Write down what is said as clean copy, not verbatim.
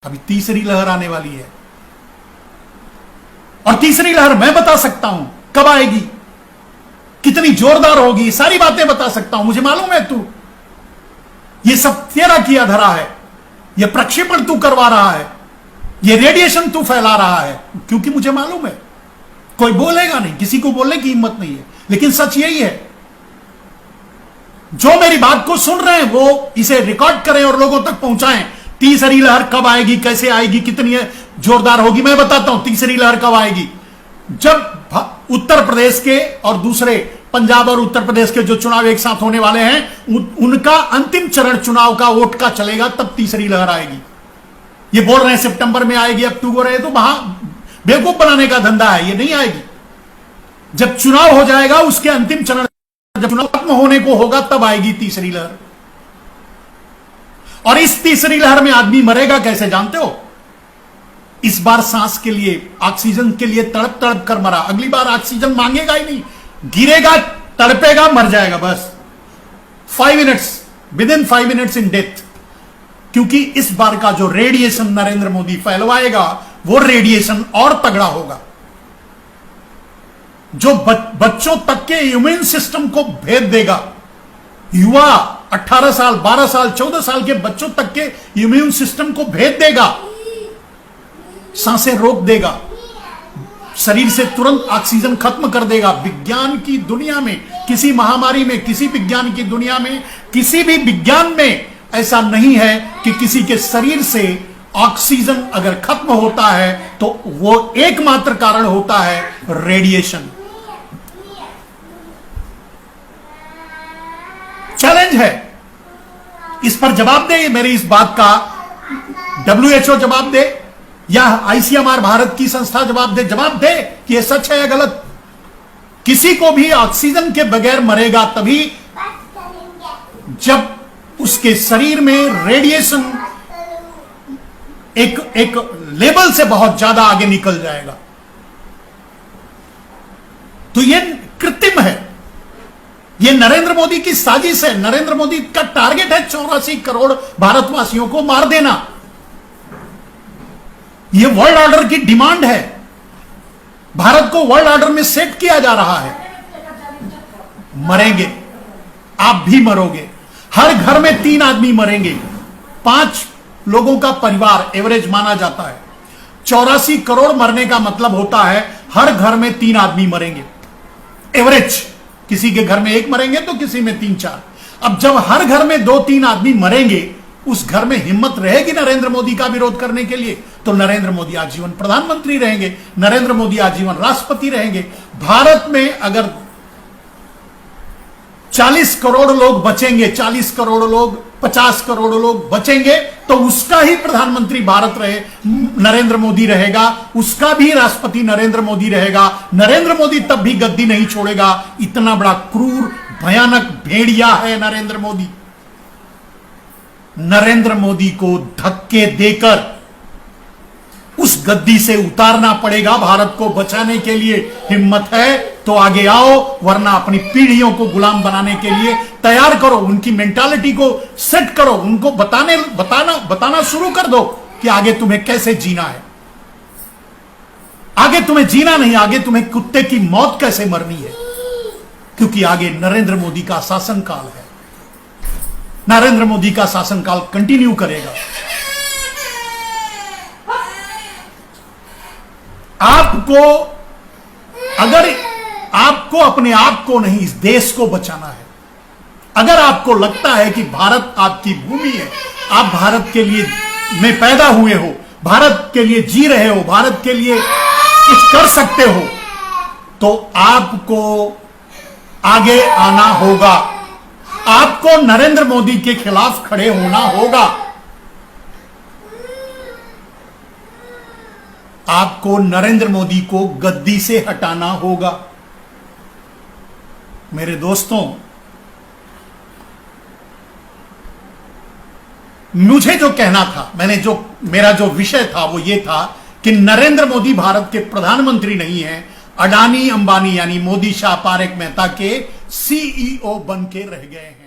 अभी तीसरी लहर आने वाली है, और तीसरी लहर मैं बता सकता हूं कब आएगी, कितनी जोरदार होगी, सारी बातें बता सकता हूं। मुझे मालूम है तू ये सब तेरा किया धरा है, ये प्रक्षेपण तू करवा रहा है, ये रेडिएशन तू फैला रहा है, क्योंकि मुझे मालूम है। कोई बोलेगा नहीं, किसी को बोलने की हिम्मत नहीं है, लेकिन सच यही है। जो मेरी बात को सुन रहे हैं वो इसे रिकॉर्ड करें और लोगों तक पहुंचाएं। तीसरी लहर कब आएगी, कैसे आएगी, कितनी जोरदार होगी, मैं बताता हूं। तीसरी लहर कब आएगी? जब उत्तर प्रदेश के और दूसरे पंजाब और उत्तर प्रदेश के जो चुनाव एक साथ होने वाले हैं, उनका अंतिम चरण चुनाव का वोट का चलेगा, तब तीसरी लहर आएगी। ये बोल रहे हैं सितंबर में आएगी, अक्टूबर है, तो वहां बेवकूफ बनाने का धंधा है, ये नहीं आएगी। जब चुनाव हो जाएगा, उसके अंतिम चरण, जब चुनाव खत्म होने को होगा, तब आएगी तीसरी लहर। और इस तीसरी लहर में आदमी मरेगा कैसे जानते हो? इस बार सांस के लिए, ऑक्सीजन के लिए तड़प तड़प कर मरा, अगली बार ऑक्सीजन मांगेगा ही नहीं, गिरेगा, तड़पेगा, मर जाएगा बस। 5 minutes, with in 5 minutes in death. क्योंकि इस बार का जो रेडिएशन नरेंद्र मोदी फैलवाएगा, वो रेडिएशन और तगड़ा होगा, जो बच्चों तक के इम्यून सिस्टम को भेद देगा। युवा 18 साल, 12 साल, 14 साल के बच्चों तक के इम्यून सिस्टम को भेद देगा, सांसें रोक देगा, शरीर से तुरंत ऑक्सीजन खत्म कर देगा। विज्ञान की दुनिया में, किसी महामारी में, किसी विज्ञान की दुनिया में, किसी भी विज्ञान में ऐसा नहीं है कि किसी के शरीर से ऑक्सीजन अगर खत्म होता है तो वो एकमात्र कारण होता है रेडिएशन। चैलेंज है, इस पर जवाब दे, मेरी इस बात का WHO जवाब दे, या ICMR भारत की संस्था जवाब दे कि यह सच है या गलत। किसी को भी ऑक्सीजन के बगैर मरेगा तभी जब उसके शरीर में रेडिएशन एक लेवल से बहुत ज्यादा आगे निकल जाएगा। तो यह कृत्रिम है, यह नरेंद्र मोदी की साजिश है। नरेंद्र मोदी का टारगेट है 84 करोड़ भारतवासियों को मार देना। यह वर्ल्ड ऑर्डर की डिमांड है, भारत को वर्ल्ड ऑर्डर में सेट किया जा रहा है। मरेंगे, आप भी मरोगे, हर घर में 3 आदमी मरेंगे। 5 लोगों का परिवार एवरेज माना जाता है। 84 करोड़ मरने का मतलब होता है हर घर में 3 आदमी मरेंगे एवरेज। किसी के घर में 1 मरेंगे तो किसी में 3-4। अब जब हर घर में 2-3 आदमी मरेंगे, उस घर में हिम्मत रहेगी नरेंद्र मोदी का विरोध करने के लिए? तो नरेंद्र मोदी आजीवन प्रधानमंत्री रहेंगे, नरेंद्र मोदी आजीवन राष्ट्रपति रहेंगे। भारत में अगर 40 करोड़ लोग बचेंगे, 40 करोड़ लोग, 50 करोड़ लोग बचेंगे, तो उसका ही प्रधानमंत्री भारत रहे, नरेंद्र मोदी रहेगा, उसका भी राष्ट्रपति नरेंद्र मोदी रहेगा। नरेंद्र मोदी तब भी गद्दी नहीं छोड़ेगा। इतना बड़ा क्रूर, भयानक भेड़िया है नरेंद्र मोदी। नरेंद्र मोदी को धक्के देकर उस गद्दी से उतारना पड़ेगा भारत को बचाने के लिए। हिम्मत है तो आगे आओ, वरना अपनी पीढ़ियों को गुलाम बनाने के लिए तैयार करो, उनकी मेंटालिटी को सेट करो, उनको बताना शुरू कर दो कि आगे तुम्हें कैसे जीना है। आगे तुम्हें जीना नहीं, आगे तुम्हें कुत्ते की मौत कैसे मरनी है, क्योंकि आगे नरेंद्र मोदी का शासनकाल है। नरेंद्र मोदी का शासनकाल कंटिन्यू करेगा। अगर आपको अपने आप को नहीं, इस देश को बचाना है, अगर आपको लगता है कि भारत आपकी भूमि है, आप भारत के लिए में पैदा हुए हो, भारत के लिए जी रहे हो, भारत के लिए कुछ कर सकते हो, तो आपको आगे आना होगा। आपको नरेंद्र मोदी के खिलाफ खड़े होना होगा। आपको नरेंद्र मोदी को गद्दी से हटाना होगा। मेरे दोस्तों, मुझे जो कहना था, मेरा जो विषय था वो ये था कि नरेंद्र मोदी भारत के प्रधानमंत्री नहीं है, अडानी अंबानी यानी मोदी शाह पारेख मेहता के CEO बन के रह गए हैं।